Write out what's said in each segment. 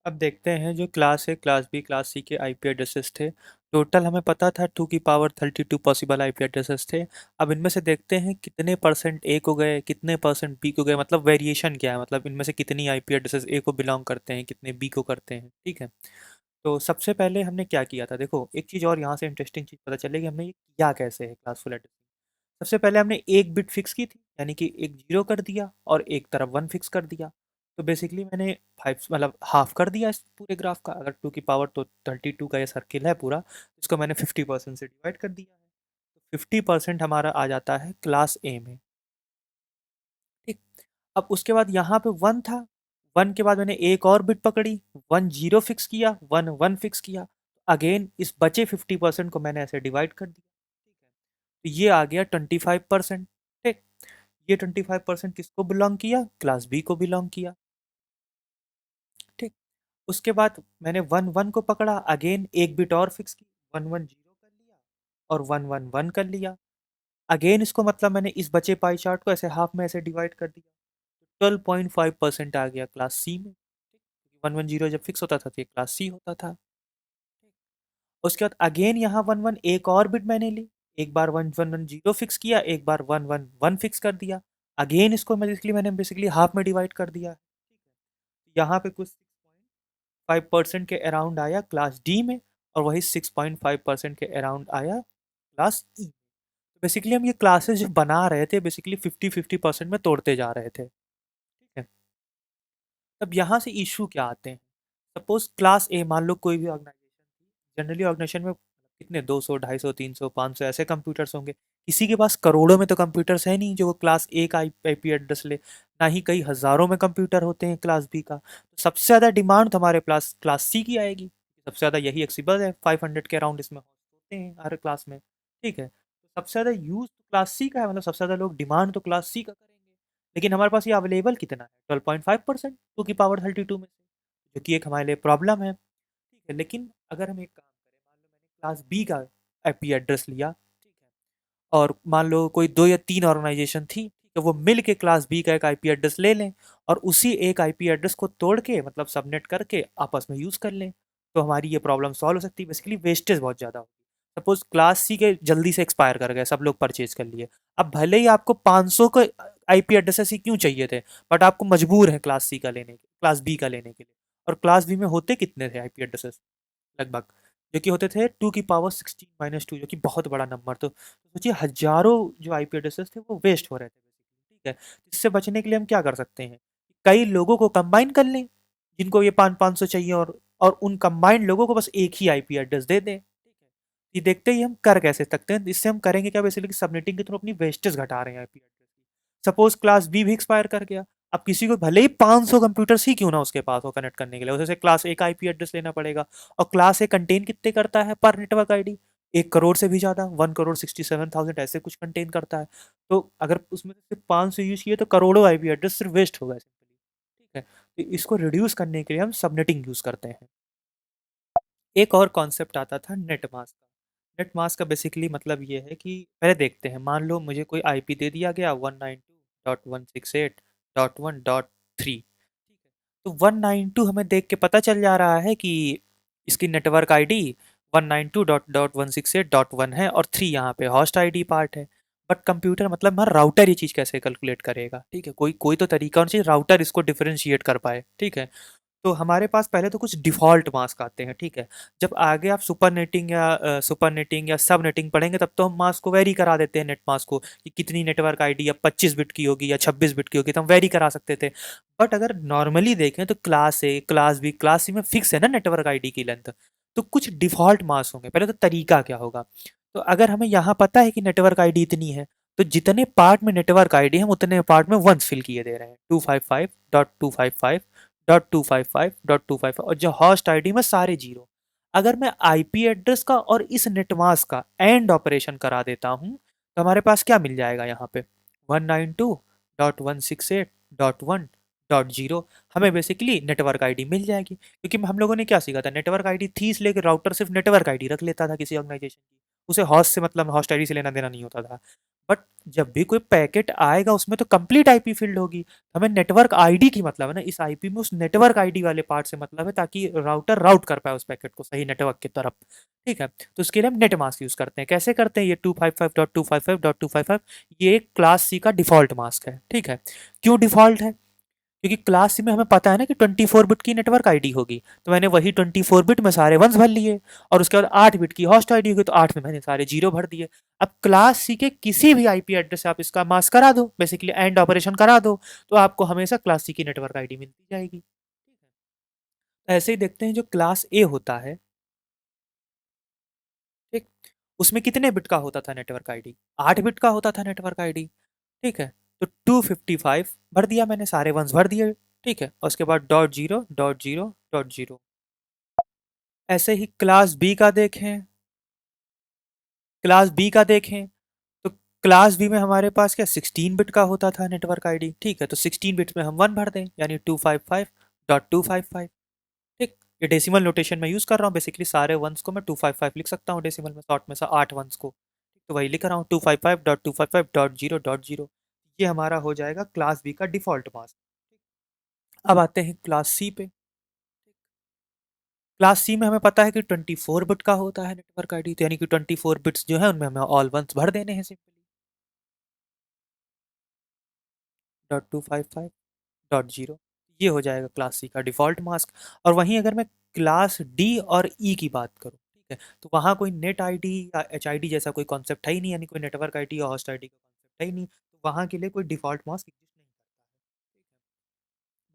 अब देखते हैं जो class A, class B, class C के आईपी एड्रेसेस थे। टोटल हमें पता था 2 की पावर 32 पॉसिबल आईपी एड्रेसेस थे। अब इनमें से देखते हैं कितने परसेंट ए को गए, कितने परसेंट बी को गए, मतलब वेरिएशन क्या है, मतलब इनमें से कितनी आईपी एड्रेसेस ए को बिलोंग करते हैं, कितने बी को करते हैं। ठीक है। तो सबसे पहले हमने क्या किया था, देखो एक चीज़ और यहाँ से इंटरेस्टिंग चीज़ पता चलेगी हमने ये किया कैसे है क्लासफुल एड्रेसिंग। सबसे पहले हमने एक बिट फिक्स की थी, यानी कि एक जीरो कर दिया और एक तरफ वन फिक्स कर दिया। तो बेसिकली मैंने फाइव मतलब हाफ कर दिया इस पूरे ग्राफ का। अगर 2 की पावर तो 32 का ये सर्किल है पूरा, इसको मैंने 50% से डिवाइड कर दिया है। तो 50% हमारा आ जाता है क्लास ए में। ठीक। अब उसके बाद यहाँ पे वन था, वन के बाद मैंने एक और बिट पकड़ी, वन जीरो फिक्स किया, वन वन फिक्स किया। अगेन इस बचे 50% को मैंने ऐसे डिवाइड कर दिया। ठीक है। तो ये आ गया 25%। ठीक। ये 25% किसको बिलोंग किया, क्लास बी को बिलोंग किया। ठीक। उसके बाद मैंने वन वन को पकड़ा, अगेन एक बिट और फिक्स की, वन वन जीरो कर लिया और वन वन वन कर लिया। अगेन इसको मतलब मैंने इस बचे पाई चार्ट को ऐसे हाफ में ऐसे डिवाइड कर दिया। 12.5% आ गया क्लास सी में। वन वन जीरो जब फिक्स होता था तो ये क्लास सी होता था। उसके बाद अगेन यहाँ वन वन एक और बिट मैंने ली, एक बार one one one zero fix किया, एक बार वन वन वन फिक्स कर दिया। अगेन इसको मैंने बेसिकली हाफ में डिवाइड कर दिया। यहाँ पे कुछ 6.5% के अराउंड आया क्लास डी में, और वही 6.5% के अराउंड आया क्लास ई। बेसिकली हम ये क्लासेस जो बना रहे थे बेसिकली 50-50% में तोड़ते जा रहे थे। ठीक है। तब यहाँ से इशू क्या आते हैं। सपोज क्लास ए, मान लो कोई भी ऑर्गेनाइजेशन थी, जनरली ऑर्गेनाइजेशन में कितने 200 250 300 500 ऐसे कंप्यूटर्स होंगे। किसी के पास करोड़ों में तो कंप्यूटर्स है नहीं जो क्लास ए का आईपी एड्रेस ले, ना ही कई हजारों में कंप्यूटर होते हैं क्लास बी का। तो सबसे ज़्यादा डिमांड तो हमारे पास क्लास सी की आएगी। सबसे ज़्यादा यही एक्सिबल है, 500 के अराउंड इसमें होते हैं हर क्लास में। ठीक है। तो सबसे ज़्यादा यूज तो क्लास सी का है, मतलब सबसे ज़्यादा लोग डिमांड तो क्लास सी का करेंगे। लेकिन हमारे पास ये अवेलेबल कितना है, 12.5%, 2 की पावर 32 में से, जो कि एक हमारे लिए प्रॉब्लम है। ठीक है। लेकिन अगर हम एक काम करें, मान लो मैंने क्लास बी का आईपी एड्रेस लिया, ठीक है, और मान लो कोई दो या तीन ऑर्गेनाइजेशन थी, ठीक है, वो मिल के क्लास बी का एक आईपी एड्रेस ले लें और उसी एक आईपी एड्रेस को तोड़ के मतलब सबनेट करके आपस में यूज़ कर लें, तो हमारी ये प्रॉब्लम सॉल्व हो सकती है। बेसिकली वेस्टेज बहुत ज़्यादा होगी। सपोज क्लास सी के जल्दी से एक्सपायर कर गए, सब लोग परचेज कर लिए। अब भले ही आपको 500 का आईपी एड्रेस ही क्यों चाहिए थे, बट आपको मजबूर है क्लास सी का लेने के, क्लास बी का लेने के लिए। और क्लास बी में होते कितने थे आईपी एड्रेसेस, लगभग, जो कि होते थे 2 की पावर 16 - 2, जो कि बहुत बड़ा नंबर। तो सोचिए हजारों जो आईपी एड्रेसेस थे वो वेस्ट हो रहे थे बेसिकली। ठीक है। इससे बचने के लिए हम क्या कर सकते हैं, कई लोगों को कंबाइन कर लें जिनको ये 500 चाहिए, और उन कंबाइंड लोगों को बस एक ही आईपी एड्रेस दे दें। ठीक है। ये देखते ही हम कर कैसे सकते हैं, इससे हम करेंगे क्या, बेसिकली सबनेटिंग के थ्रू अपनी वेस्टेज घटा रहे हैं आईपी एड्रेस की। सपोज क्लास बी भी एक्सपायर कर गया, अब किसी को भले ही 500 कंप्यूटर्स ही क्यों ना उसके पास हो कनेक्ट करने के लिए, उसे क्लास ए का आईपी एड्रेस लेना पड़ेगा। और क्लास ए कंटेन कितने करता है पर नेटवर्क आईडी, 1 करोड़ से भी ज़्यादा, 1 करोड़ 67,000 ऐसे कुछ कंटेन करता है। तो अगर उसमें से सिर्फ 500 यूज किए तो करोड़ों आईपी एड्रेस सिर्फ वेस्ट हो गए सिंपली। ठीक है। तो इसको रिड्यूस करने के लिए हम सबनेटिंग यूज करते हैं। एक और कॉन्सेप्ट आता था नेट मास्क का। नेट मास्क का बेसिकली मतलब ये है कि पहले देखते हैं, मान लो मुझे कोई आईपी दे दिया गया 192.168.1.3। ठीक है। तो 192 हमें देख के पता चल जा रहा है कि इसकी नेटवर्क आईडी 192.168.1 है और 3 यहाँ पे होस्ट आईडी पार्ट है। बट कंप्यूटर मतलब हमारा राउटर ये चीज़ कैसे कैलकुलेट करेगा। ठीक है। कोई कोई तो तरीका होना चाहिए राउटर इसको डिफरेंशिएट कर पाए। ठीक है। तो हमारे पास पहले तो कुछ डिफ़ॉल्ट मास्क आते हैं। ठीक है। जब आगे आप सुपर नेटिंग या सब नेटिंग पढ़ेंगे तब तो हम मास्क को वेरी करा देते हैं, नेट मास्क को, कि कितनी नेटवर्क आईडी या 25 बिट की होगी या 26 बिट की होगी, तो हम वेरी करा सकते थे। बट अगर नॉर्मली देखें तो class A, class B, class C में फिक्स है ना नेटवर्क आईडी की लेंथ। तो कुछ डिफ़ॉल्ट मास्क होंगे। पहले तो तरीका क्या होगा, तो अगर हमें यहाँ पता है कि नेटवर्क आईडी इतनी है, तो जितने पार्ट में नेटवर्क आईडी हम उतने पार्ट में वंस फिल किए दे रहे हैं, 255.255.255.255, और जो होस्ट आईडी में सारे जीरो। अगर मैं आईपी एड्रेस का और इस नेटमास्क का एंड ऑपरेशन करा देता हूं, तो हमारे पास क्या मिल जाएगा यहाँ पे, 192.168.1.0 हमें बेसिकली नेटवर्क आईडी मिल जाएगी। क्योंकि हम लोगों ने क्या सीखा था, नेटवर्क आईडी थी इसलिए कि राउटर सिर्फ नेटवर्क आईडी रख लेता था किसी ऑर्गेनाइजेशन की, उसे हॉस्ट से मतलब हॉस्ट आईडी से लेना देना नहीं होता था। बट जब भी कोई पैकेट आएगा उसमें तो कंप्लीट आईपी फील्ड होगी, हमें नेटवर्क आईडी की मतलब है ना, इस आईपी में उस नेटवर्क आईडी वाले पार्ट से मतलब है, ताकि राउटर राउट कर पाए उस पैकेट को सही नेटवर्क की तरफ। ठीक है, तो उसके लिए हम नेट मास्क यूज करते हैं। कैसे करते हैं? ये 255.255.255 ये एक क्लास सी का डिफॉल्ट मास्क है। ठीक है, क्यों डिफॉल्ट है? क्योंकि क्लास सी में हमें पता है ना कि 24 बिट की नेटवर्क आईडी होगी, तो मैंने वही 24 बिट में सारे वंस भर लिए, और उसके बाद 8 बिट की होस्ट आईडी होगी तो 8 में मैंने सारे जीरो भर दिए। अब क्लास सी के किसी भी आईपी एड्रेस से आप इसका मास्क करा दो, बेसिकली एंड ऑपरेशन करा दो, तो आपको हमेशा क्लास सी की नेटवर्क आईडी मिलती जाएगी। ऐसे ही देखते हैं जो क्लास ए होता है। ठीक, उसमें कितने बिट का होता था नेटवर्क आईडी? 8 बिट का होता था नेटवर्क आईडी। ठीक है, तो 255 भर दिया मैंने, सारे वंस भर दिए। ठीक है, और उसके बाद .0.0.0। ऐसे ही क्लास बी का देखें, क्लास बी का देखें तो क्लास बी में हमारे पास क्या 16 बिट का होता था नेटवर्क आईडी। ठीक है, तो 16 बिट्स में हम वन भर दें, यानी 255.255। ठीक, ये डेसिमल नोटेशन में यूज़ कर रहा हूँ, बेसिकली सारे वंस को मैं 255 लिख सकता हूँ डेसिमल में, शॉर्ट में से 8 वंस को। तो वही लिख रहा हूँ 255.255.0.0। ये हमारा हो जाएगा क्लास बी का डिफ़ॉल्ट मास्क। अब आते हैं क्लास सी पे। क्लास सी में हमें पता है कि 24 बिट का होता है नेटवर्क आईडी, तो यानी कि 24 बिट्स जो है उनमें हमें ऑल वंस भर देने हैं सिंपली। .255.0 ये हो जाएगा क्लास सी का डिफ़ॉल्ट मास्क। और वहीं अगर मैं क्लास डी और ई की बात करूँ, ठीक है, तो वहाँ कोई नेट आईडी या एच आईडी जैसा कोई कॉन्सेप्ट है ही नहीं, यानी कोई नेटवर्क आईडी या होस्ट आईडी का कॉन्सेप्ट है ही नहीं, तो वहाँ के लिए कोई डिफ़ॉल्ट मास्क एग्जिस्ट नहीं करता है।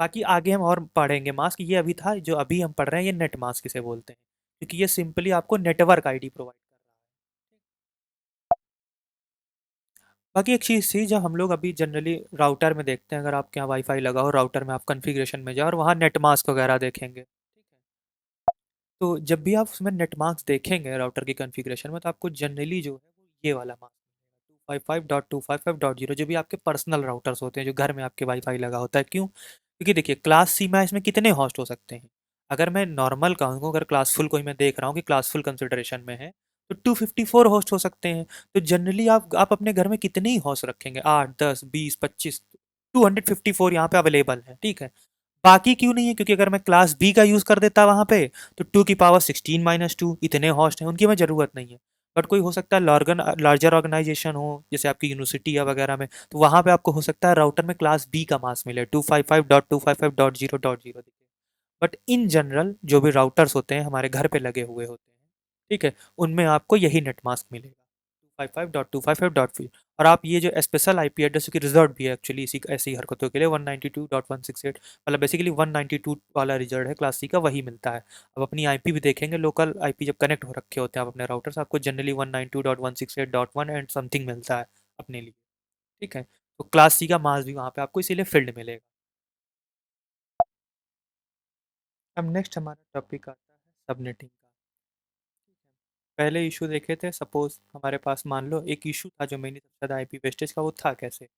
बाकी आगे हम और पढ़ेंगे मास्क, ये अभी था जो अभी हम पढ़ रहे हैं, ये नेट मास्क इसे बोलते हैं, क्योंकि ये सिंपली आपको नेटवर्क आईडी प्रोवाइड कर रहा है। बाकी एक चीज़ थी, जब हम लोग अभी जनरली राउटर में देखते हैं, अगर आपके यहाँ वाईफाई लगा हो राउटर में, आप कॉन्फ़िगरेशन में जाओ और वहाँ नेट मास्क वगैरह देखेंगे, ठीक है, तो जब भी आप उसमें नेट मास्क देखेंगे राउटर की कॉन्फ़िगरेशन में, तो आपको जनरली जो है वो ये वाला मास्क मिलेगा, 255.255.0, जो भी आपके पर्सनल राउटर्स होते हैं, जो घर में आपके वाईफाई लगा होता है। क्यों? क्योंकि देखिए क्लास सी में इसमें कितने होस्ट हो सकते हैं? अगर मैं नॉर्मल कहूँ, अगर क्लासफुल कोई मैं देख रहा हूँ कि क्लासफुल कंसिडरेशन में है, तो 254 होस्ट हो सकते हैं। तो जनरली आप अपने घर में कितने ही होस्ट रखेंगे? 8, 10, 20, 25, 254 यहाँ पे अवेलेबल है। ठीक है, बाकी क्यों नहीं है? क्योंकि अगर मैं क्लास बी का यूज़ कर देता वहाँ पे, तो 2 की पावर 16 - 2 इतने हॉस्ट हैं, उनकी हमें ज़रूरत नहीं है। बट कोई हो सकता है लार्जर ऑर्गेनाइजेशन हो, जैसे आपकी यूनिवर्सिटी या वगैरह में, तो वहाँ पे आपको हो सकता है राउटर में क्लास बी का मास्क मिले, 255.255.0.0 दिखे। बट इन जनरल जो भी राउटर्स होते हैं हमारे घर पे लगे हुए होते हैं, ठीक है, उनमें आपको यही नेट मास्क मिलेगा, 255.255.0। और आप ये जो स्पेशल आईपी एड्रेस की रिजर्व भी है एक्चुअली इसी ऐसी हरकतों के लिए, 192.168, मतलब बेसिकली 192 वाला रिजर्व है क्लास सी का, वही मिलता है। अब अपनी आईपी भी देखेंगे, लोकल आईपी जब कनेक्ट हो रखे होते हैं आप अपने राउटर से, आपको जनरली 192.168.1 एंड समथिंग मिलता है अपने लिए। ठीक है, तो क्लास सी का मास्क भी वहाँ पे आपको इसीलिए फील्ड मिलेगा। अब नेक्स्ट हमारा टॉपिक आता है सबनेटिंग का। पहले इशू देखे थे, सपोज हमारे पास मान लो एक इशू था जो मैंने सबसे ज़्यादा आईपी वेस्टेज का, वो था कैसे?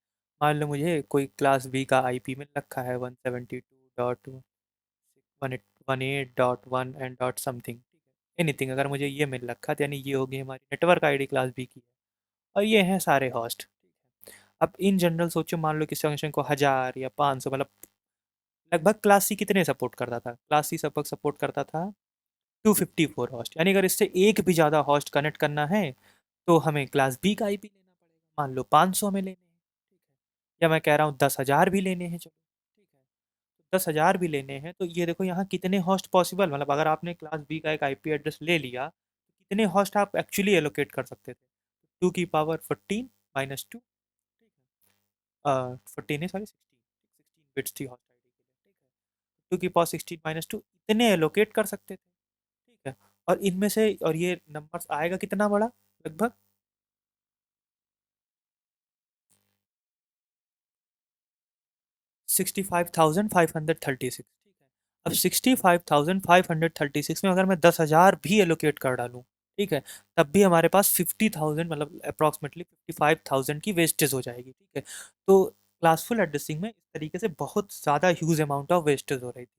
मान लो मुझे कोई क्लास बी का आईपी मिल रखा है 172.168.1 एंड डॉट समथिंग, ठीक है, एनीथिंग, अगर मुझे ये मिल रखा है तो यानी ये होगी हमारी नेटवर्क आईडी क्लास बी की है, और ये हैं सारे होस्ट। अब इन जनरल सोचो, मान लो किसी फंक्शन को 1000 या 500, मतलब लगभग क्लास सी कितने सपोर्ट करता था? क्लास सी सबक सपोर्ट करता था 254 हॉस्ट, यानी अगर इससे एक भी ज़्यादा हॉस्ट कनेक्ट करना है तो हमें क्लास बी का आईपी लेना पड़ेगा। मान लो 500 में लेने हैं, ठीक है, या मैं कह रहा हूँ 10,000 भी लेने हैं, चलो ठीक है, तो 10,000 भी लेने हैं, तो ये देखो यहाँ कितने होस्ट पॉसिबल, मतलब अगर आपने क्लास बी का एक आईपी एड्रेस ले लिया, तो कितने होस्ट आप एक्चुअली एलोकेट कर सकते थे? 2 की पावर 14 - 2, 14 नहीं सॉरी 16 बिट्स थी हॉस्ट आईडी के लिए, ठीक है, 2 की पावर 16 - 2 इतने एलोकेट कर सकते थे। ठीक है, और इनमें से, और ये नंबर्स आएगा कितना बड़ा? लगभग 65,536। ठीक है, अब 65,536 में अगर मैं 10,000 भी एलोकेट कर डालूं, ठीक है, तब भी हमारे पास 50,000, मतलब अप्रॉक्सीमेटली 55,000 की वेस्टेज हो जाएगी। ठीक है, तो क्लासफुल एड्रेसिंग में इस तरीके से बहुत ज़्यादा ह्यूज अमाउंट ऑफ वेस्टेज हो रही थी।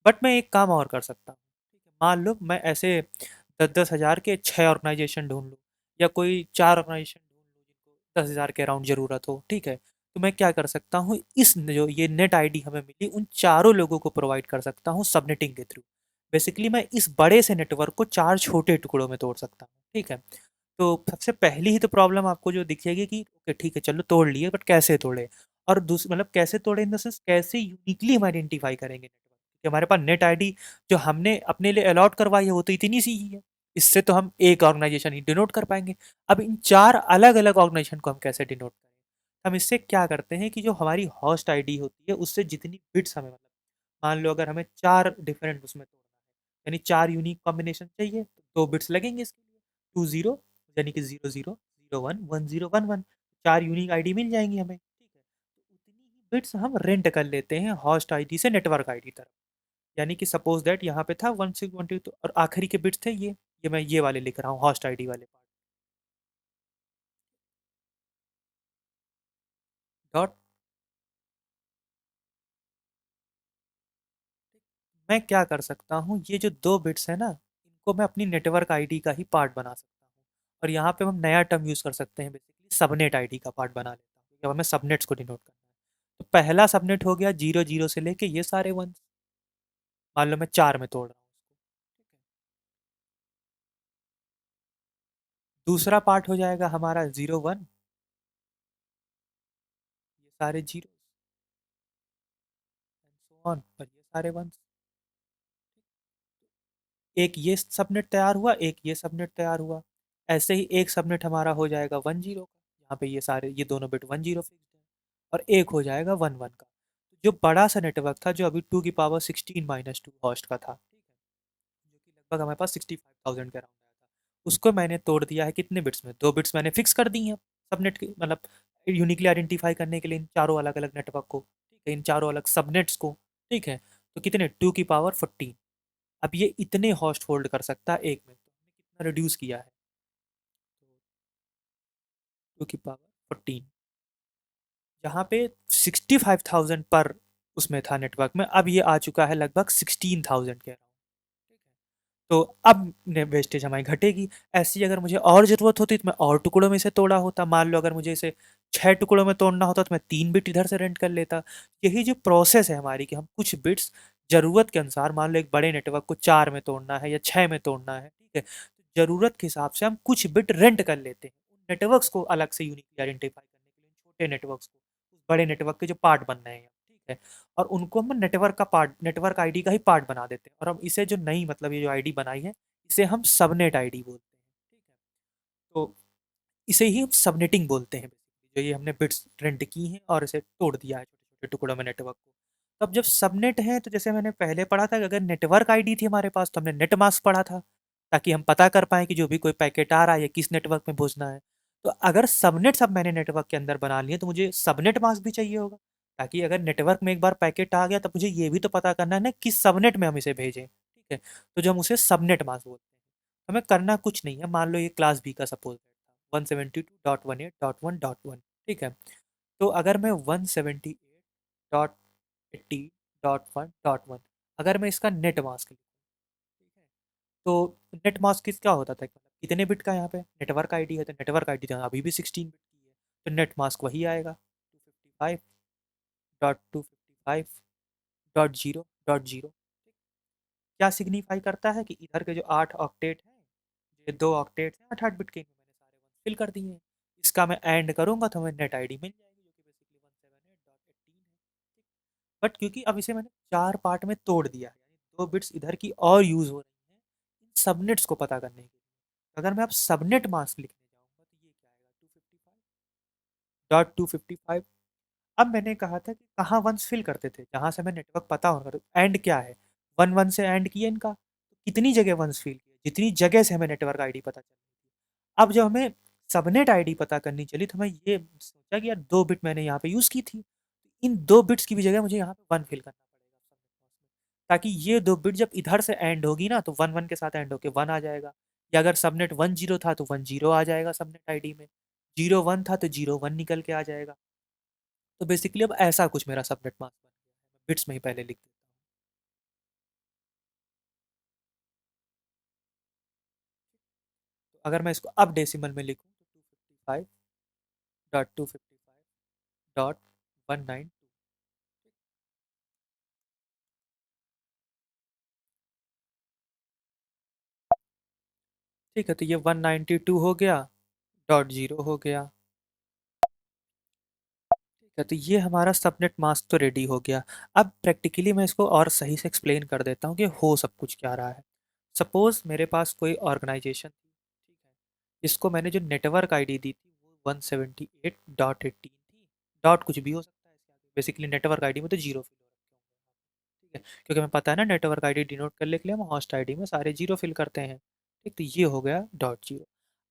बट मैं एक काम और कर सकता हूँ, ठीक है, मान लो मैं ऐसे 10-10 हज़ार के 6 ऑर्गेनाइजेशन ढूंढ लूँ, या कोई 4 ऑर्गेनाइजेशन ढूँढ लूँ जिनको 10,000 के अराउंड ज़रूरत हो, ठीक है? तो मैं क्या कर सकता हूँ, इस जो ये नेट आईडी हमें मिली उन चारों लोगों को प्रोवाइड कर सकता हूँ सबनेटिंग के थ्रू। बेसिकली मैं इस बड़े से नेटवर्क को 4 छोटे टुकड़ों में तोड़ सकता हूँ, ठीक है? तो सबसे पहली ही तो प्रॉब्लम आपको जो दिखेगी कि ओके ठीक है चलो तोड़ लिए, बट कैसे तोड़े? और मतलब कैसे तोड़े इन द सेंस कैसे यूनिकली हम आइडेंटिफाई करेंगे नेटवर्क, कि हमारे पास नेट आईडी जो हमने अपने लिए अलॉट करवाई है वो तो इतनी सी ही है, इससे तो हम एक ऑर्गेनाइजेशन ही डिनोट कर पाएंगे। अब इन चार अलग अलग ऑर्गेनाइजेशन को हम कैसे डिनोट करें? हम इससे क्या करते हैं कि जो हमारी होस्ट आईडी होती है उससे जितनी बिट्स हमें, मतलब मान लो अगर हमें चार डिफरेंट उसमें तोड़ना है, यानी चार यूनिक कॉम्बिनेशन चाहिए तो 2 बिट्स लगेंगे इसके लिए। 20 यानी कि 00 01 10 11, चार यूनिक आईडी मिल जाएंगी हमें, ठीक है? तो उतनी ही बिट्स हम रेंट कर लेते हैं हॉस्ट आईडी से नेटवर्क आईडी तरफ। यानी कि सपोज दैट यहाँ पे था 1622 तो, और आखिरी के बिट्स थे ये मैं ये वाले लिख रहा हूँ हॉस्ट आईडी वाले पार्ट। डॉट। मैं क्या कर सकता हूँ, ये जो 2 बिट्स है ना, इनको मैं अपनी नेटवर्क आईडी का ही पार्ट बना सकता हूँ। और यहाँ पे हम नया टर्म यूज़ कर सकते हैं, बेसिकली सबनेट आईडी का पार्ट बना लेता हूँ, जब हमें सबनेट्स को डिनोट करना है। तो पहला सबनेट हो गया 00 से लेके ये सारे वन, मान लो मैं 4 में तोड़ रहा हूँ उसको, ठीक है? दूसरा पार्ट हो जाएगा हमारा 01, ये सारे जीरो एंड सो ऑन, और ये सारे वन। एक ये सबनेट तैयार हुआ, एक ये सबनेट तैयार हुआ। ऐसे ही एक सबनेट हमारा हो जाएगा 10 का, यहाँ पे ये सारे ये दोनों बिट 10 फिक्स्ड है। और एक हो जाएगा 11 का। जो बड़ा सा नेटवर्क था जो अभी 2 की पावर 16 - 2 होस्ट का था, ठीक है, जो कि लगभग हमारे पास 65,000 के अराउंड आया था, उसको मैंने तोड़ दिया है कितने बिट्स में, 2 बिट्स मैंने फिक्स कर दी हैं सबनेट की, मतलब यूनिकली आइडेंटिफाई करने के लिए इन चारों अलग अलग नेटवर्क को, ठीक है, इन चारों अलग सबनेट्स को, ठीक है? तो कितने, 2 की पावर 14। अब ये इतने होस्ट होल्ड कर सकता है एक में, तो हमने कितना रिड्यूस किया है, तो 2 की पावर 14, जहाँ पे 65,000 पर उसमें था नेटवर्क में, अब ये आ चुका है लगभग 16,000 के अराउंड, ठीक है? तो अब वेस्टेज हमारी घटेगी। ऐसी अगर मुझे और ज़रूरत होती तो मैं और टुकड़ों में इसे तोड़ा होता, मान लो अगर मुझे इसे 6 टुकड़ों में तोड़ना होता तो मैं 3 बिट इधर से रेंट कर लेता। यही जो प्रोसेस है हमारी कि हम कुछ बिट्स ज़रूरत के अनुसार, मान लो एक बड़े नेटवर्क को 4 में तोड़ना है या 6 में तोड़ना है, ठीक है, तो ज़रूरत के हिसाब से हम कुछ बिट रेंट कर लेते हैं उन नेटवर्क्स को अलग से यूनिकली आइडेंटिफाई करने के लिए, छोटे नेटवर्क्स को उस बड़े नेटवर्क के जो पार्ट बन रहे हैं, ठीक है, और उनको हम नेटवर्क का पार्ट, नेटवर्क आईडी का ही पार्ट बना देते हैं, और हम इसे जो नई, मतलब ये जो आईडी बनाई है इसे हम सबनेट आईडी बोलते हैं, ठीक है? तो इसे ही हम सबनेटिंग बोलते हैं basically, जो ये हमने बिट्स रेंट की हैं और इसे तोड़ दिया है छोटे छोटे टुकड़ों में नेटवर्क को। तो अब जब सबनेट है तो जैसे मैंने पहले पढ़ा था कि अगर नेटवर्क आईडी थी हमारे पास तो हमने नेट मास्क पढ़ा था, ताकि हम पता कर पाएँ कि जो भी कोई पैकेट आ रहा है ये किस नेटवर्क में भेजना है। तो अगर सबनेट्स अब मैंने नेटवर्क के अंदर बना लिए तो मुझे सबनेट मास्क भी चाहिए होगा, ताकि अगर नेटवर्क में एक बार पैकेट आ गया तो मुझे ये भी तो पता करना है ना किस सबनेट में हम इसे भेजें, ठीक है? तो जो हम उसे सबनेट मास्क बोलते हैं। हमें करना कुछ नहीं है, मान लो ये क्लास बी का सपोज था 172.18.1.1, ठीक है? तो अगर मैं 178.80.1.1, अगर मैं इसका नेट मास्क लिखूं, ठीक है, तो नेट मास्क किस क्या होता था, मतलब कितने बिट का, यहाँ पे नेटवर्क आईडी है तो नेटवर्क आईडी तो अभी भी 16 बिट की है, तो नेट मास्क वही आएगा 255.255.0.0। क्या सिग्निफाई करता है कि इधर के जो 8 ऑक्टेट हैं, ये 2 ऑक्टेट हैं 8 8 बिट के, इनमें मैंने सारे वन फिल कर दिए हैं। इसका मैं एंड करूंगा तो हमें नेट आईडी मिल जाएगी जो कि बेसिकली 178.18 है। बट क्योंकि अब इसे मैंने 4 पार्ट में तोड़ दिया है, यानी 2 बिट्स इधर की और यूज हो रही हैं इन सबनेट्स को पता करने के लिए, अगर मैं अब सबनेट मास्क लिखने जाऊंगा तो ये क्या आएगा, 255.255। अब मैंने कहा था कि कहाँ वंस फिल करते थे, जहाँ से हमें नेटवर्क पता होगा, तो एंड क्या है, 1 1 से एंड किया इनका, तो कितनी जगह वंस फिल किए, जितनी जगह से हमें नेटवर्क आईडी पता चल रही थी। अब जब हमें सबनेट आईडी पता करनी चली तो हमें ये सोचा कि यार 2 बिट मैंने यहाँ पे यूज़ की थी, इन 2 बिट्स की भी जगह मुझे यहाँ पे वन फिल करना पड़ेगा सबनेट मास्क में, ताकि ये 2 बिट जब इधर से एंड होगी ना तो 1 1 के साथ एंड होके 1 आ जाएगा, या अगर सबनेट 10 था तो 10 आ जाएगा सबनेट आईडी में, 01 था तो 01 निकल के आ जाएगा। तो बेसिकली अब ऐसा कुछ मेरा सबनेट मास्क बन गया है, मैं बिट्स में ही पहले लिख देता हूँ। अगर मैं इसको अब डेसिमल में लिखूँ तो 255.255.192। ठीक है, तो ये 192 हो गया, डॉट जीरो हो गया। ठीक है, तो ये हमारा सबनेट मास्क तो रेडी हो गया। अब प्रैक्टिकली मैं इसको और सही से एक्सप्लेन कर देता हूँ कि हो सब कुछ क्या रहा है। सपोज मेरे पास कोई ऑर्गेनाइजेशन थी, ठीक है, इसको मैंने जो नेटवर्क आईडी दी थी वो 178.18 थी। डॉट कुछ भी हो सकता है इसके आगे, बेसिकली नेटवर्क आईडी में तो जीरो फिल हो रखे होंगे, ठीक है, क्योंकि हमें पता है ना नेटवर्क आईडी डिनोट करने के लिए हम होस्ट आईडी में सारे जीरो फिल करते हैं। ठीक, तो ये हो गया डॉट जीरो।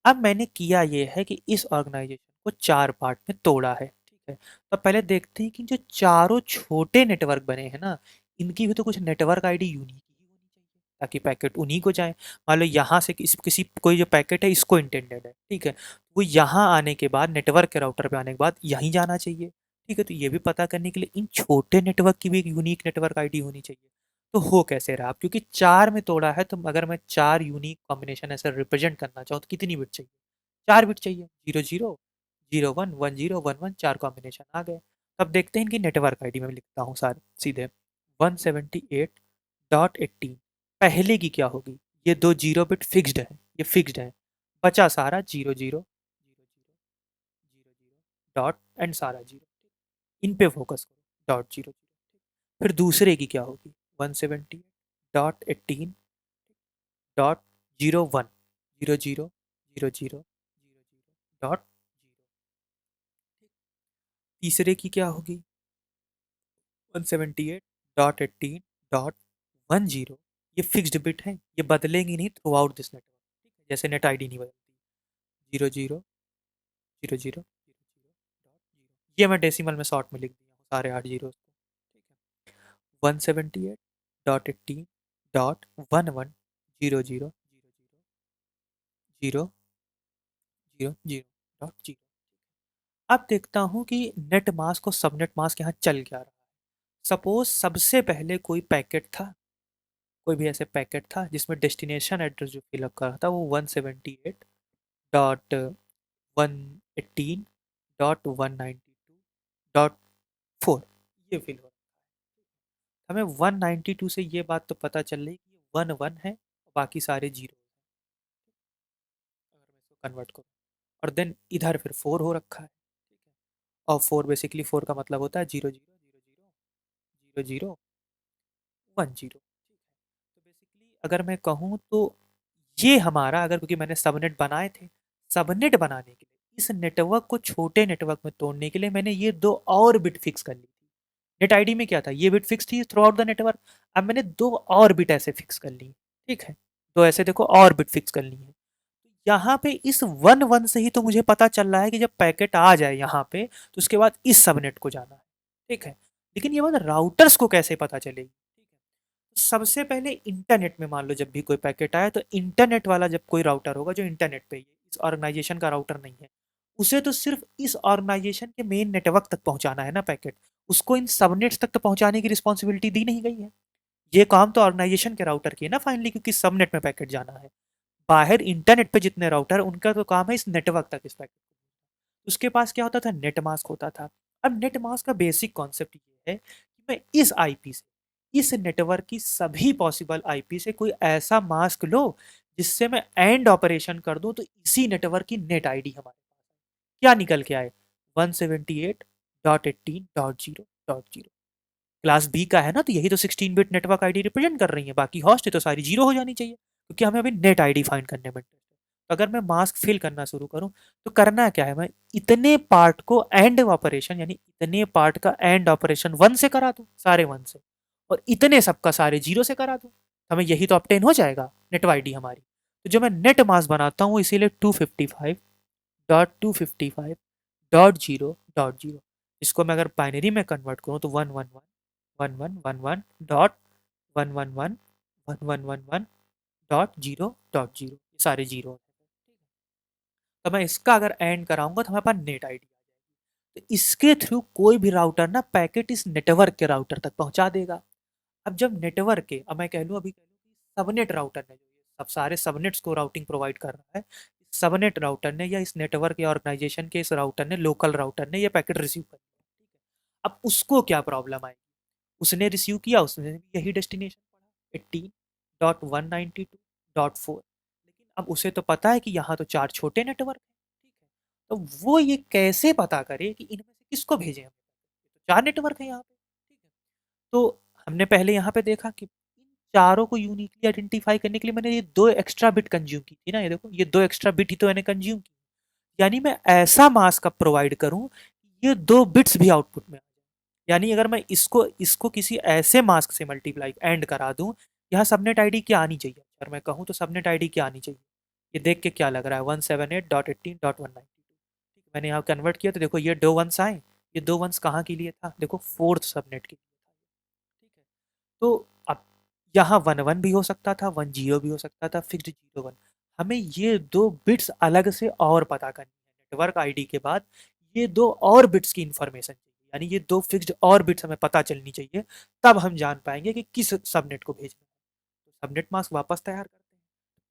अब मैंने किया ये है कि इस ऑर्गेनाइजेशन को चार पार्ट में तोड़ा है, ठीक है। तो पहले देखते हैं कि जो चारों छोटे नेटवर्क बने हैं ना, इनकी भी तो कुछ नेटवर्क आईडी यूनिक ही होनी चाहिए ताकि पैकेट उन्हीं को जाए। मान लो यहाँ से किसी कोई जो पैकेट है इसको इंटेंडेड है, ठीक है, वो यहाँ आने के बाद नेटवर्क के राउटर पे आने के बाद यहीं जाना चाहिए। ठीक है, तो ये भी पता करने के लिए इन छोटे नेटवर्क की भी एक यूनिक नेटवर्क आईडी होनी चाहिए। तो हो कैसे रहा? अब क्योंकि चार में तोड़ा है तो अगर मैं चार यूनिक कॉम्बिनेशन ऐसे रिप्रेजेंट करना चाहूँ तो कितनी बिट चाहिए? चार बिट चाहिए। Zero zero, zero one, one zero, one one, चार कॉम्बिनेशन आ गए। अब देखते हैं इनकी नेटवर्क आईडी में लिखता हूँ सारे सीधे। 178.18 पहले की क्या होगी? ये दो जीरो बिट फिक्स्ड है, ये फिक्स्ड है। बचा सारा zero zero, zero zero, zero zero, dot and सारा जीरो। इन पे फोकस करो, डॉट जीरो जीरो। फिर दूसरे की क्या होगी? 178.18 dot zero one, zero zero, zero zero, zero zero, dot zero. तीसरे की क्या होगी? 178.18 डॉट वन जीरो। ये फिक्स्ड बिट है, ये बदलेंगी नहीं थ्रू आउट दिस नेटवर्क, ठीक है, जैसे नेट आईडी नहीं बदलती। Zero zero, zero zero, zero zero, dot zero. ये मैं डेसिमल में शॉर्ट में लिख दिया हूँ सारे आठ जीरो को, ठीक है। 178.18 dot one one, zero zero, zero zero, zero zero, zero dot zero. अब देखता हूँ कि नेट मास्क और सबनेट मास्क यहाँ चल क्या रहा है। सपोज सबसे पहले कोई पैकेट था, कोई भी ऐसे पैकेट था जिसमें डेस्टिनेशन एड्रेस जो फिलअप कर रहा था वो 178.192.192.4 ये फिल हो रहा है। हमें 192 से ये बात तो पता चल रही है कि वन वन है और बाकी सारे जीरो। अगर मैं इसको कन्वर्ट करूँ और देन इधर फिर फोर हो रखा है, ठीक है, और फोर बेसिकली फोर का मतलब होता है zero zero, zero zero, zero zero, one zero. ठीक है, तो बेसिकली अगर मैं कहूँ तो ये हमारा, अगर क्योंकि मैंने सबनेट बनाए थे, सबनेट बनाने के लिए इस नेटवर्क को छोटे नेटवर्क में तोड़ने के लिए मैंने ये दो और बिट फिक्स कर ली थी। नेट आईडी में क्या था? ये बिट फिक्स थी थ्रू आउट द नेटवर्क। अब मैंने दो और बिट ऐसे फिक्स कर ली, ठीक है, तो ऐसे देखो और बिट फिक्स कर ली है। यहाँ पे इस वन वन से ही तो मुझे पता चल रहा है कि जब पैकेट आ जाए यहाँ पे तो उसके बाद इस सबनेट को जाना है, ठीक है। लेकिन ये बात राउटर्स को कैसे पता चलेगी? ठीक है, तो सबसे पहले इंटरनेट में मान लो जब भी कोई पैकेट आए तो इंटरनेट वाला जब कोई राउटर होगा जो इंटरनेट पे ही है, इस ऑर्गेनाइजेशन का राउटर नहीं है, उसे तो सिर्फ इस ऑर्गेनाइजेशन के मेन नेटवर्क तक पहुंचाना है ना पैकेट। उसको इन सबनेट्स तक तो पहुंचाने की रिस्पॉन्सिबिलिटी दी नहीं गई है। ये काम तो ऑर्गेनाइजेशन के राउटर की है ना फाइनली, क्योंकि सबनेट में पैकेट जाना है। बाहर इंटरनेट पे जितने राउटर उनका तो काम है इस नेटवर्क तक इस पैकेट को। उसके पास क्या होता था? नेट मास्क होता था। अब नेट मास्क का बेसिक कॉन्सेप्ट ये है कि मैं इस आईपी से, इस नेटवर्क की सभी पॉसिबल आईपी से कोई ऐसा मास्क लो जिससे मैं एंड ऑपरेशन कर दूं तो इसी नेटवर्क की नेट आईडी हमारे पास है। क्या निकल के आए? 178.18.0.0। क्लास बी का है ना, तो यही तो 16 बिट नेटवर्क आईडी रिप्रेजेंट कर रही है, बाकी हॉस्ट है तो सारी जीरो हो जानी चाहिए क्योंकि हमें अभी नेट आईडी फाइंड करने में interest है। तो अगर मैं मास्क फिल करना शुरू करूं तो करना क्या है? मैं इतने पार्ट को एंड ऑपरेशन, यानी इतने पार्ट का एंड ऑपरेशन वन से करा दूं, सारे वन से, और इतने सबका सारे जीरो से करा दूं, हमें यही तो ऑब्टेन हो जाएगा नेट आईडी हमारी। तो जो मैं नेट मास्क बनाता हूँ इसीलिए 255.255.0.0। इसको मैं अगर बाइनरी में कन्वर्ट करूँ तो 111 dot 111 dot zero dot zero, सारे जीरो हैं। तो मैं इसका अगर एंड कराऊंगा तो हमारे पास नेट आईडी आ जाएगी। तो इसके थ्रू कोई भी राउटर ना पैकेट इस नेटवर्क के राउटर तक पहुंचा देगा। अब जब नेटवर्क के, अब मैं कह लूँ अभी कह लूँ कि सबनेट राउटर है जो ये सब सारे सबनेट्स को राउटिंग प्रोवाइड कर रहा है, सबनेट राउटर ने या इस नेटवर्क या ऑर्गेनाइजेशन के इस राउटर ने, लोकल राउटर ने ये पैकेट रिसीव कर लिया, ठीक है। अब उसको क्या प्रॉब्लम आएगी? उसने रिसीव किया, उसने भी यही डेस्टिनेशन पढ़ा 18.192.4, लेकिन अब उसे तो पता है कि यहाँ तो 4 छोटे नेटवर्क हैं, ठीक है। तो वो ये कैसे पता करे कि इनमें से किसको भेजें हम? तो 4 नेटवर्क हैं यहाँ पे, ठीक है। तो हमने पहले यहाँ पे देखा कि इन चारों को यूनिकली आइडेंटिफाई करने के लिए मैंने ये 2 एक्स्ट्रा बिट कंज्यूम की थी ना, ये देखो ये 2 एक्स्ट्रा बिट ही तो मैंने कंज्यूम की। यानी मैं ऐसा मास्क अब प्रोवाइड करूँ, ये 2 बिट्स भी आउटपुट में आ जाए। यानी अगर मैं इसको इसको किसी ऐसे मास्क से मल्टीप्लाई एंड करा दूँ, यहाँ सबनेट आईडी क्या आनी चाहिए? अगर मैं कहूँ तो सबनेट आईडी क्या आनी चाहिए? ये देख के क्या लग रहा है? 178.18.192। ठीक है, मैंने यहाँ कन्वर्ट किया तो देखो ये 2 वंस आए। ये 2 वंस कहाँ के लिए था? देखो 4th सबनेट के लिए था। ठीक है। तो अब यहाँ 1-1 भी हो सकता था, 1-0 भी हो सकता था, फिक्स्ड 0-1। हमें ये 2 बिट्स अलग से और पता करनी है। नेटवर्क आईडी के बाद ये 2 और बिट्स की इंफॉर्मेशन चाहिए। यानी ये 2 फिक्स्ड और बिट्स हमें पता चलनी चाहिए, तब हम जान पाएंगे कि किस सबनेट को भेजना है। तो सबनेट मास्क वापस तैयार करते हैं।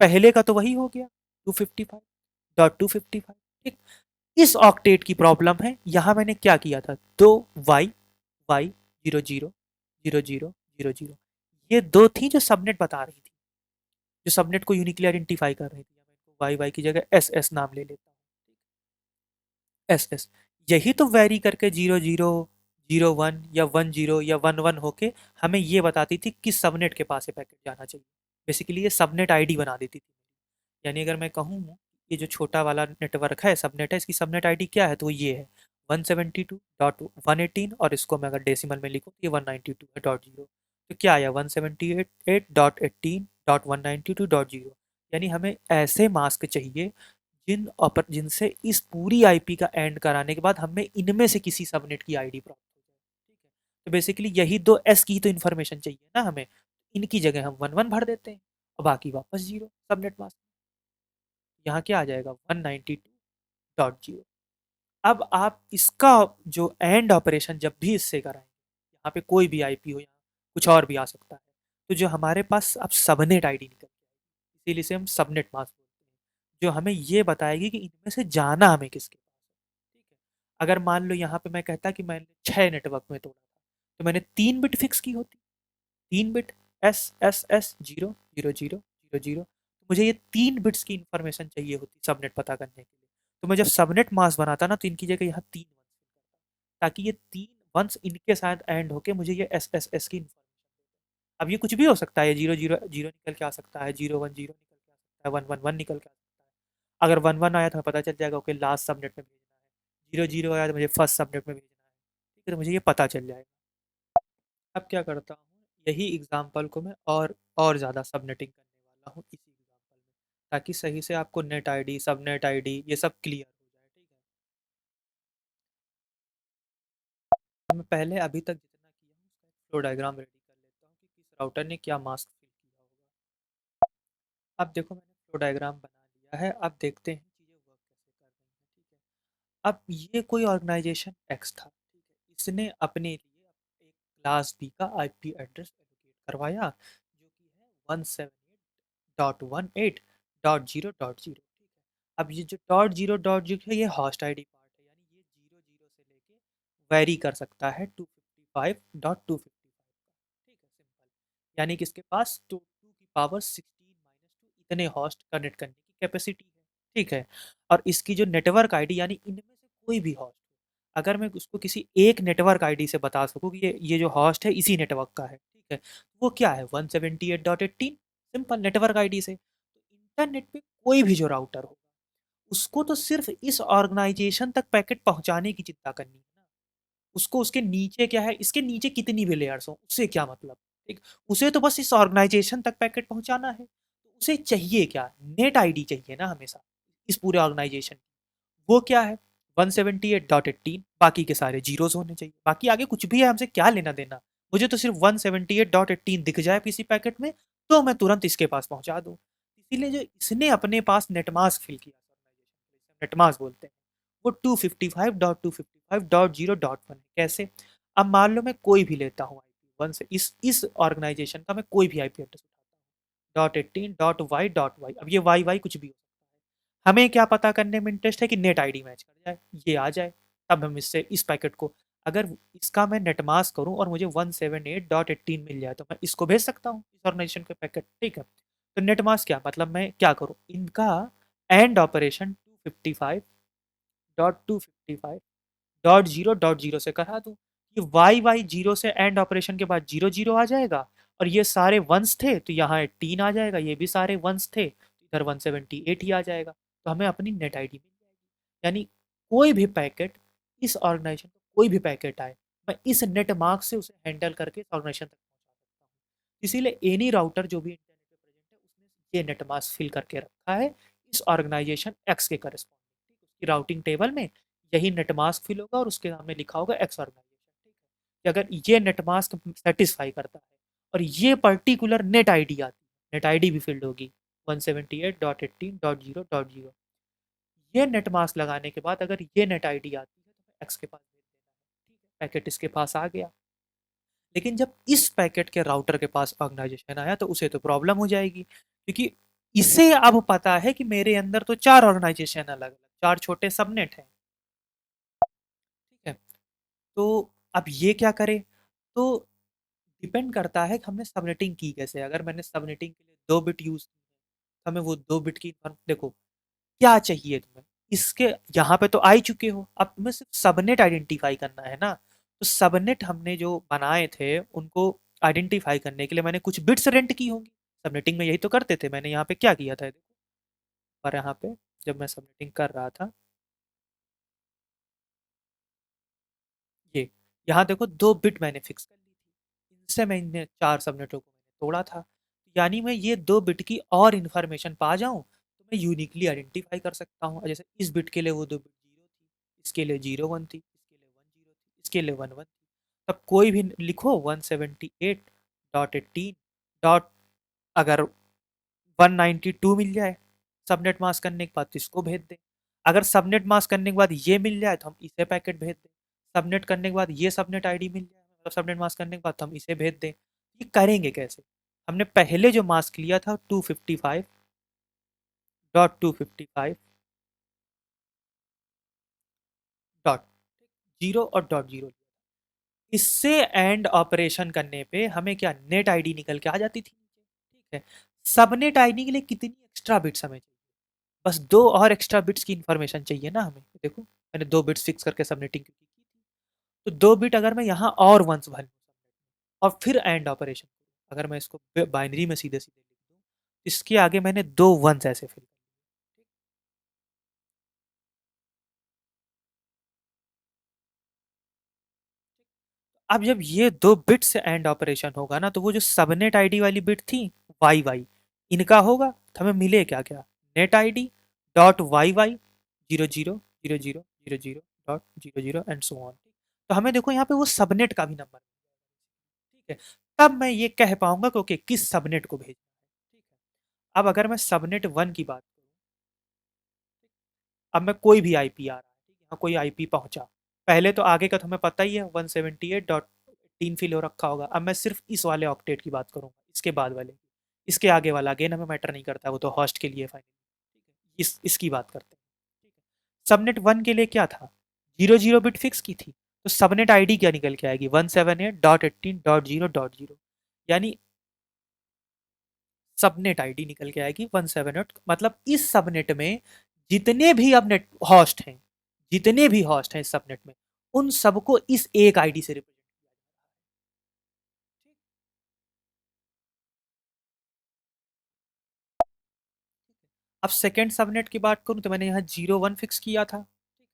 पहले का तो वही हो गया 255.255, ठीक। इस ऑक्टेट की प्रॉब्लम है। यहाँ मैंने क्या किया था? 2 वाई वाई 00 00 00, ये 2 थी जो सबनेट बता रही थी, जो सबनेट को यूनिकली आइडेंटिफाई कर रही थी। मैं इनको वाई वाई की जगह एस एस नाम ले लेता हूँ, एस एस। यही तो वैरी करके 00 01 या 10 या 11 होके हमें ये बताती थी किस सबनेट के पास ये पैकेट जाना चाहिए। बेसिकली ये सबनेट आईडी बना देती थी। यानी अगर मैं कहूँ ये जो छोटा वाला नेटवर्क है, सबनेट है, इसकी सबनेट आईडी क्या है? तो ये है 172.118, और इसको मैं अगर डेसिमल में लिखूँ तो ये 192 है डॉट जीरो। तो क्या आया? 178.18.192.0। यानी हमें ऐसे मास्क चाहिए जिनसे इस पूरी आईपी का एंड कराने के बाद हमें इनमें से किसी सबनेट की आईडी प्राप्त हो जाए, ठीक है। तो बेसिकली यही 2 एस की तो इन्फॉर्मेशन चाहिए ना हमें। इनकी जगह हम 1-1 भर देते हैं और बाकी वापस जीरो सबनेट मास्क। यहाँ क्या आ जाएगा? 192.0। अब आप इसका जो एंड ऑपरेशन जब भी इससे कराएंगे, यहाँ पे कोई भी आईपी हो, यहाँ कुछ और भी आ सकता है, तो जो हमारे पास अब सबनेट आईडी निकल के आएगी, इसीलिए इसे हम सबनेट मास्क बोलते हैं, जो हमें ये बताएगी कि इनमें से जाना हमें किसके पास है, ठीक है। अगर मान लो यहाँ पे मैं कहता कि मैंने 6 नेटवर्क में तोड़ा था, तो मैंने 3 बिट फिक्स की होती। 3 बिट एस एस एस 0 0 0 0 0, मुझे ये 3 बिट्स की इंफॉर्मेशन चाहिए होती सबनेट पता करने के लिए। तो मैं जब सबनेट मास्क बनाता ना, तो इनकी जगह यहाँ 3 वंस करता, ताकि ये 3 वंस इनके साथ एंड होके मुझे ये एस एस एस की इंफॉर्मेशन देता। अब ये कुछ भी हो सकता है, 0 0 0 निकल के आ सकता है, 0 1 0 निकल के आ सकता है, 1 1 1 निकल के आ सकता है। अगर 1 1 आया तो हमें पता चल जाएगा ओके लास्ट सबनेट में भेजना है, 0 0 आया तो मुझे फर्स्ट सबनेट में भेजना है, ठीक है। तो मुझे ये पता चल जाएगा। अब क्या करता हूँ, यही एग्जाम्पल को मैं और ज़्यादा सबनेटिंग करने वाला हूँ इसी एग्जाम्पल में, ताकि सही से आपको नेट आईडी, सबनेट आईडी ये सब क्लियर हो जाए, ठीक है। तो मैं पहले अभी तक जितना किया हूँ उसका एक फ्लो डायग्राम रेडी कर लेता हूँ कि किस राउटर ने क्या मास्क फिल किया होगा। अब देखो मैंने फ्लो डायग्राम बना लिया है। अब देखते हैं चीज़ें वर्क कैसे कर रही हैं, ठीक है। अब ये कोई ऑर्गेनाइजेशन एक्स था, ठीक है। इसने अपने लिए एक क्लास बी का आईपी एड्रेस एलोकेट करवाया, जो कि है 178.108.0.0, ठीक है। अब ये जो .0.0 है, ये होस्ट आईडी पार्ट है, यानी ये 00 से लेके वेरी कर सकता है 255.255 का, ठीक है। सिंपल, यानी कि इसके पास 2 की पावर 16 - 2 इतने होस्ट कनेक्ट करने की कैपेसिटी है, ठीक है। और इसकी जो नेटवर्क आईडी, यानी इनमें से कोई भी होस्ट, अगर मैं उसको किसी एक नेटवर्क आईडी से बता सकूँ कि ये जो होस्ट है इसी नेटवर्क का है, ठीक है, वो क्या है? 178.18, सिंपल नेटवर्क आईडी से। तो इंटरनेट पे कोई भी जो राउटर होगा, उसको तो सिर्फ इस ऑर्गेनाइजेशन तक पैकेट पहुंचाने की चिंता करनी है ना। उसको उसके नीचे क्या है, इसके नीचे कितनी भी लेयर्स हो, उससे क्या मतलब, ठीक। उसे तो बस इस ऑर्गेनाइजेशन तक पैकेट पहुंचाना है, तो उसे चाहिए क्या? नेट आईडी चाहिए ना हमेशा, इस पूरे ऑर्गेनाइजेशन। वो क्या है? 178.18, बाकी के सारे जीरोस होने चाहिए, बाकी आगे कुछ भी है हमसे क्या लेना देना। मुझे तो सिर्फ 178.18 दिख जाए किसी पैकेट में, तो मैं तुरंत इसके पास पहुंचा दूं। इसीलिए जो इसने अपने पास नेटमास्क फिल किया, नेटमास्क बोलते हैं, वो 255.255.0.1 है। कैसे? अब मान लो मैं कोई भी लेता हूँ आईपी वन से, इस ऑर्गेनाइजेशन का मैं कोई भी आईपी एड्रेस उठाता हूँ, .18 .y .y, अब ये वाई वाई कुछ भी हो सकता है। हमें क्या पता करने में इंटरेस्ट है कि नेट आईडी मैच कर जाए, ये आ जाए, तब हम इससे इस पैकेट को, अगर इसका मैं नेट मास्क करूं और मुझे 178.18 मिल जाए तो मैं इसको भेज सकता हूँ इस ऑर्गेनाइजेशन के पैकेट, ठीक है। तो नेट मास्क क्या मतलब, मैं क्या करूं, इनका एंड ऑपरेशन 255.255.0.0 से करा दूं, ये वाई वाई जीरो से एंड ऑपरेशन के बाद जीरो जीरो आ जाएगा, और ये सारे वंस थे तो यहाँ 18 आ जाएगा, ये भी सारे वंस थे तो इधर 178 ही आ जाएगा, तो हमें अपनी नेट आईडी मिल जाएगी। यानी कोई भी पैकेट इस ऑर्गेनाइजेशन को, कोई भी पैकेट आए, मैं इस नेट मार्क से उसे हैंडल करके इस ऑर्गेनाइजेशन तक पहुंचा सकता हूँ। इसीलिए एनी राउटर जो भी इंटरनेट पे प्रेजेंट है उसने ये नेट मास्क फिल करके रखा है इस ऑर्गेनाइजेशन एक्स के करस्पॉन्डिंग, उसकी राउटिंग टेबल में यही नेट मास्क फिल होगा और उसके सामने लिखा होगा एक्स ऑर्गेनाइजेशन, ठीक है। कि अगर ये नेट मास्क सेटिस्फाई करता है और ये पर्टिकुलर नेट आईडी आती है, नेट आईडी भी फिल्ड होगी 178.18.0.0, ये नेट मास्क लगाने के बाद अगर ये नेट आईडी आती है तो एक्स के पास भेज देना है, ठीक है, पैकेट इसके पास आ गया। लेकिन जब इस पैकेट के राउटर के पास ऑर्गेनाइजेशन आया तो उसे तो प्रॉब्लम हो जाएगी, क्योंकि इसे अब पता है कि मेरे अंदर तो चार ऑर्गेनाइजेशन अलग अलग, चार छोटे सबनेट हैं, ठीक है। तो अब ये क्या करे, तो डिपेंड करता है कि हमने सबनेटिंग की कैसे। अगर मैंने सबनेटिंग के लिए 2 बिट यूज की है, हमें वो 2 बिट की देखो क्या चाहिए तुम्हें, इसके यहाँ पे तो आ ही चुके हो, अब तुम्हें सिर्फ सबनेट आइडेंटिफाई करना है ना। तो सबनेट हमने जो बनाए थे उनको आइडेंटिफाई करने के लिए मैंने कुछ बिट्स रेंट की होंगी, सबनेटिंग में यही तो करते थे। मैंने यहाँ पे क्या किया था देखो, और यहाँ पे जब मैं सबनेटिंग कर रहा था, ये यहाँ देखो 2 बिट मैंने फिक्स कर ली थी, इनसे मैंने चार सबनेटों को मैंने तोड़ा था, यानी मैं ये 2 बिट की और इन्फॉर्मेशन पा जाऊँ तो मैं यूनिकली आइडेंटिफाई कर सकता हूँ। जैसे इस बिट के लिए वो 2 बिट जीरो थी, इसके लिए जीरो वन थी, इसके लिए वन जीरो थी, इसके लिए वन वन थी, तब कोई भी लिखो 178.18 डॉट, अगर 192 मिल जाए सबनेट मास्क करने के बाद तो इसको भेज दें, अगर सबनेट मास्क करने के बाद ये मिल जाए तो हम इसे पैकेट भेज दें, सबनेट करने के बाद ये सबनेट आईडी मिल जाए, मतलब सबनेट मास्क करने के बाद तो हम इसे भेज दें। ये करेंगे कैसे, हमने पहले जो मास्क लिया था 255.255 डॉट जीरो और डॉट जीरो, इससे एंड ऑपरेशन करने पे हमें क्या नेट आईडी निकल के आ जाती थी नीचे, ठीक है। सबनेट आईडी के लिए कितनी एक्स्ट्रा बिट्स हमें चाहिए, बस 2 और एक्स्ट्रा बिट्स की इन्फॉर्मेशन चाहिए ना हमें। देखो मैंने 2 बिट्स फिक्स करके सबनेटिंग की थी, तो 2 बिट अगर मैं यहाँ और वंस भर और फिर एंड ऑपरेशन, अगर मैं इसको बाइनरी में सीधे सीधे लिख दूँ, इसके आगे मैंने 2 वंस ऐसे फिल, अब जब ये 2 बिट से एंड ऑपरेशन होगा ना तो वो जो सबनेट आईडी वाली बिट थी वाई वाई, इनका होगा तो हमें मिले क्या क्या, net ID dot Y Y zero zero zero zero zero zero dot zero zero and so on. तो हमें देखो यहाँ पे वो सबनेट का भी नंबर, ठीक है, तब मैं ये कह पाऊंगा कि ओके किस सबनेट को भेजना है, ठीक है। अब अगर मैं सबनेट वन की बात करूँ, अब मैं कोई भी आईपी आ रहा है, ठीक है, यहाँ कोई आईपी पहुंचा, पहले तो आगे का तो हमें पता ही है 178.3 फिल हो रखा होगा, अब मैं सिर्फ इस वाले ऑक्टेट की बात करूंगा, इसके बाद वाले, इसके आगे वाला अगेन हमें मैटर नहीं करता, वो तो होस्ट के लिए फाइनली, ठीक है, इसकी बात करते हैं, ठीक है। सबनेट वन के लिए क्या था, जीरो जीरो बिट फिक्स की थी, तो सबनेट आईडी क्या निकल के आएगी 178.18.0.0, यानी सबनेट आईडी निकल के आएगी 178, मतलब इस सबनेट में जितने भी अब नेट होस्ट हैं, जितने भी होस्ट हैं इस सबनेट में, उन सबको इस एक आईडी से रिप्रेजेंट किया जा रहा है। अब सेकेंड सबनेट की बात करूं तो मैंने यहाँ 01 फिक्स किया था, ठीक है।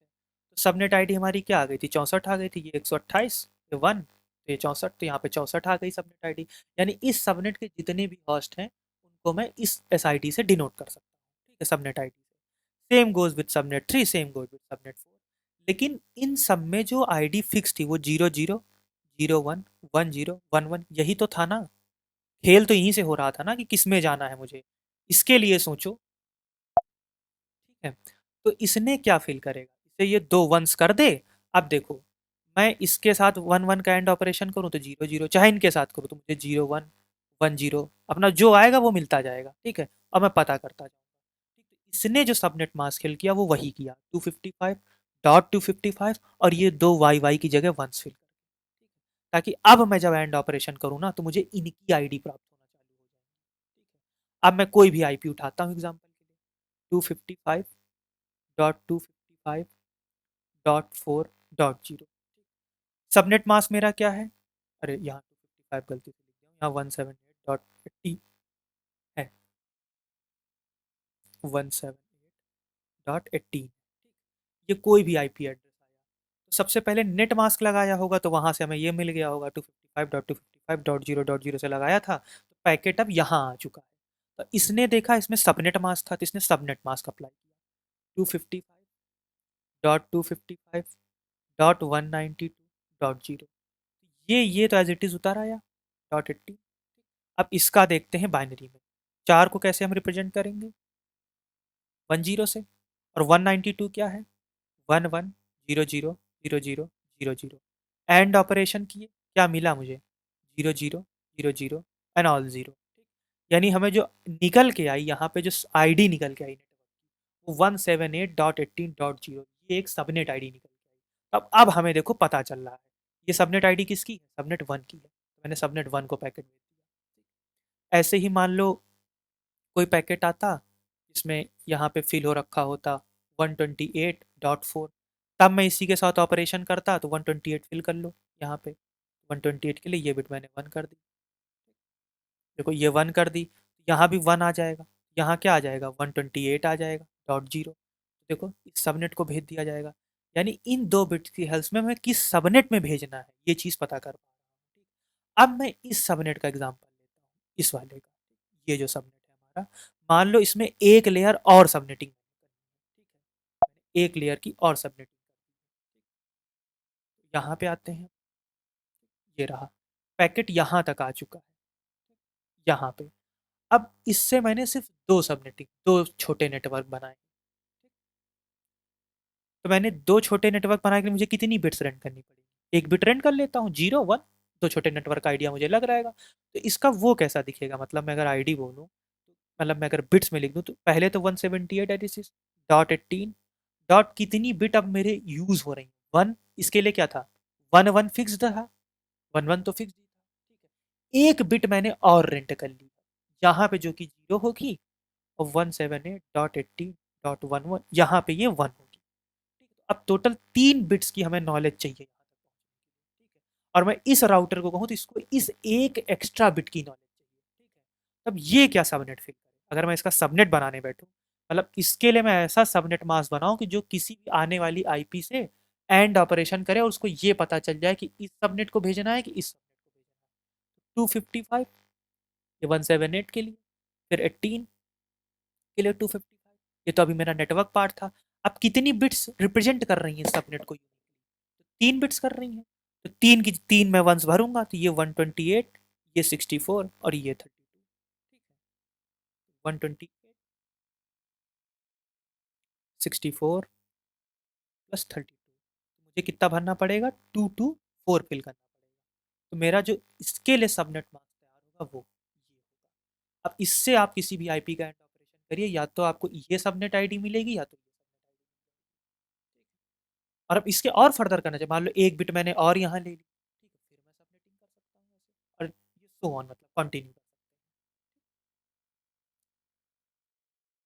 तो सबनेट आईडी हमारी क्या आ गई थी, 64 आ गई थी, ये 128, ये वन, तो ये 64, तो यहाँ पे 64 आ गई सबनेट आईडी, यानी इस सबनेट के जितने भी होस्ट हैं उनको मैं इस एस आई डी से डिनोट कर सकता हूँ, ठीक है, सबनेट आईडी से। Same goes with subnet three, same goes with subnet four, लेकिन इन सब में जो आईडी फिक्स थी वो zero zero zero one one zero one one, यही तो था ना, खेल तो यहीं से हो रहा था ना कि किस में जाना है मुझे, इसके लिए सोचो, ठीक है। तो इसने क्या फिल करेगा, इसे ये 2 वंस कर दे। अब देखो मैं इसके साथ वन वन का एंड ऑपरेशन करूँ तो जीरो जीरो, चाहे इनके साथ करूँ तो मुझे जीरो वन वन जीरो अपना जो आएगा वो मिलता जाएगा, ठीक है, और मैं पता करता जाऊंगा, ठीक है। इसने जो सबनेट मास्क फिल किया वो वही किया 255.255, और ये दो वाई वाई की जगह वंस फिल कर, ताकि अब मैं जब एंड ऑपरेशन करूँ ना तो मुझे इनकी आईडी प्राप्त होना चालू हो जाए। ठीक है, अब मैं कोई भी आईपी उठाता हूँ एग्जांपल के लिए, 255.255.4.0। सबनेट मास्क मेरा क्या है, अरे यहाँ 255 गलती से लिख दिया, यहाँ 178.80 है, 178.80। ये कोई भी आईपी एड्रेस आया तो सबसे पहले नेट मास्क लगाया होगा, तो वहां से हमें ये मिल गया होगा 255.255.0.0 से लगाया था, तो पैकेट अब यहाँ आ चुका है। तो इसने देखा इसमें सबनेट मास्क था, तो इसने सबनेट मास्क अप्लाई किया 255.255.192.0। ये तो एज इट इज उतार आया .80। अब इसका देखते हैं बाइनरी में, चार को कैसे हम रिप्रेजेंट करेंगे, 10 से, और 192 क्या है, 11000000। एंड ऑपरेशन किए, क्या मिला मुझे, 0000 एंड ऑल जीरो। यानी हमें जो निकल के आई यहाँ पे, जो आईडी निकल के आई नेटवर्क की, वो 178.18.0, ये एक सबनेट आईडी निकल के आई। अब हमें देखो पता चल रहा है ये सबनेट आईडी किसकी है, सबनेट वन की है, तो मैंने सबनेट वन को पैकेट भेज दिया। ऐसे ही मान लो कोई पैकेट आता जिसमें यहाँ पे फिल हो रखा होता 128.4, तब मैं इसी के साथ ऑपरेशन करता तो 128 फिल कर लो यहाँ पे, 128 के लिए ये बिट मैंने वन कर दी, देखो ये वन कर दी, यहाँ भी वन आ जाएगा, यहाँ क्या आ जाएगा 128 आ जाएगा .0, देखो इस सबनेट को भेज दिया जाएगा। यानी इन दो बिट्स की हेल्प में मैं किस सबनेट में भेजना है ये चीज़ पता कर पा रहा हूँ। अब मैं इस सबनेट का एग्जांपल लेता हूँ, इस वाले का, ये जो सबनेट है हमारा, मान लो इसमें एक लेयर और सबनेटिंग करनी है, ठीक है, मैंने एक लेयर की और सबनेटिंग कर दी है। यहाँ पे आते हैं, ये रहा पैकेट यहाँ तक आ चुका है, यहाँ पे। अब इससे मैंने सिर्फ दो सबनेटिंग, दो छोटे नेटवर्क बनाए, तो मैंने दो छोटे नेटवर्क बनाने के लिए मुझे कितनी बिट्स रेंट करनी पड़ेगी, एक बिट रेंट कर लेता हूँ, 0 1, दो छोटे नेटवर्क का आइडिया मुझे लग रहेगा। तो इसका वो कैसा दिखेगा, मतलब मैं अगर आईडी बोलूँ, मतलब मैं अगर बिट्स में लिख दूँ, तो पहले तो 178.86.18 डॉट कितनी बिट अब मेरे यूज हो रही है, वन, इसके लिए क्या था, 1 1 फिक्स्ड था, 1 1 तो फिक्स्ड था, ठीक है, एक बिट मैंने और रेंट कर ली, यहाँ पे जो कि 0 होगी, और 178.80.11 यहाँ पे ये 1 होगी। अब टोटल 3 बिट्स की हमें नॉलेज चाहिए यहाँ तक पहुँचने के लिए, ठीक है, और मैं इस राउटर को कहूँ तो इसको इस एक एक्स्ट्रा बिट की नॉलेज चाहिए, ठीक है। तब ये क्या सबनेट फिल करे, अगर मैं इसका सबनेट बनाने बैठूँ, मतलब इसके लिए मैं ऐसा सबनेट मास्क बनाऊँ कि जो किसी भी आने वाली आईपी से एंड ऑपरेशन करे और उसको ये पता चल जाए कि इस सबनेट को भेजना है कि इस सबनेट को भेजना है। 255 ये 178 के लिए, फिर 18 के लिए 255, ये तो अभी मेरा नेटवर्क पार्ट था। अब कितनी बिट्स रिप्रेजेंट कर रही हैं सबनेट को, तो 3 बिट्स कर रही हैं, तो 3 की 3 मैं वंस भरूंगा, तो ये 128, ये 64 और ये 32, ठीक है, 128 64 प्लस 32, तो मुझे कितना भरना पड़ेगा, 224 फिल करना पड़ेगा। तो मेरा जो इसके लिए सबनेट मास्क तैयार होगा वो ये होगा। अब इससे आप किसी भी आईपी का एंड ऑपरेशन करिए, या तो आपको ये सबनेट आईडी मिलेगी या तो ये सबनेट आईडी मिलेगी, और अब इसके और फर्दर करना चाहिए, मान लो एक बिट मैंने और यहाँ ले ली, ठीक है, फिर मैं सबनेटिंग कर सकता हूँ ऐसे, और ये सो ऑन, मतलब कंटिन्यू कर सकते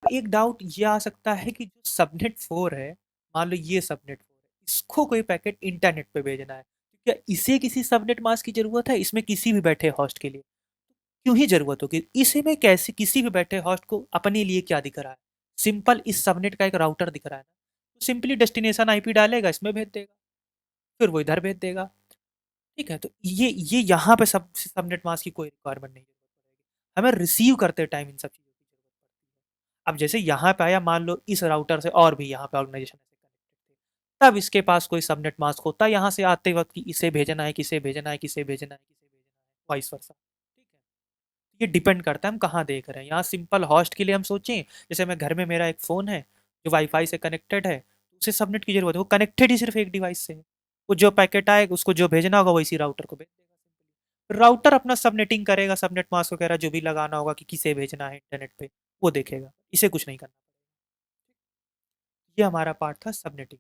हैं। एक डाउट ये आ सकता है कि जो सबनेट 4 है, मान लो ये सबनेट 4 है, इसको कोई पैकेट इंटरनेट पे भेजना है, तो क्या इसे किसी सबनेट मास्क की जरूरत है, इसमें किसी भी बैठे होस्ट के लिए क्यों ही जरूरत होगी, इसे में कैसे किसी भी बैठे होस्ट को अपने लिए क्या दिख रहा है, सिंपल इस सबनेट का एक राउटर दिख रहा है ना, तो सिंपली डेस्टिनेशन आईपी डालेगा, इसमें भेज देगा, फिर वो इधर भेज देगा, ठीक है। तो ये यहाँ पे सब सबनेट मास्क की कोई रिक्वायरमेंट नहीं जरूरत पड़ेगी, हमें रिसीव करते टाइम इन सब चीज़ों की जरूरत पड़ती है। अब जैसे यहाँ पे आया, मान लो इस राउटर से और भी यहाँ पे ऑर्गेनाइजेशन ऐसे कनेक्टेड थे, तब इसके पास कोई सबनेट मास्क होता है यहाँ से आते वक्त कि इसे भेजना है, किसे भेजना है, किसे भेजना है, किसे भेजना है, वाइस वर्सा, ठीक है। ये डिपेंड करता है हम कहाँ देख रहे हैं, यहाँ सिंपल होस्ट के लिए हम सोचें, जैसे मैं घर में, मेरा एक फ़ोन है जो वाईफाई से कनेक्टेड है, तो उसे सबनेट की जरूरत है, वो कनेक्टेड ही सिर्फ एक डिवाइस से है, वो जो पैकेट आएगा उसको जो भेजना होगा वो इसी राउटर को भेज देगा सिंपली, राउटर अपना सबनेटिंग करेगा, सबनेट मास्क वगैरह जो भी लगाना होगा कि किसे भेजना है इंटरनेट पे वो देखेगा, इसे कुछ नहीं करना। ये हमारा पार्ट था सबनेटिंग।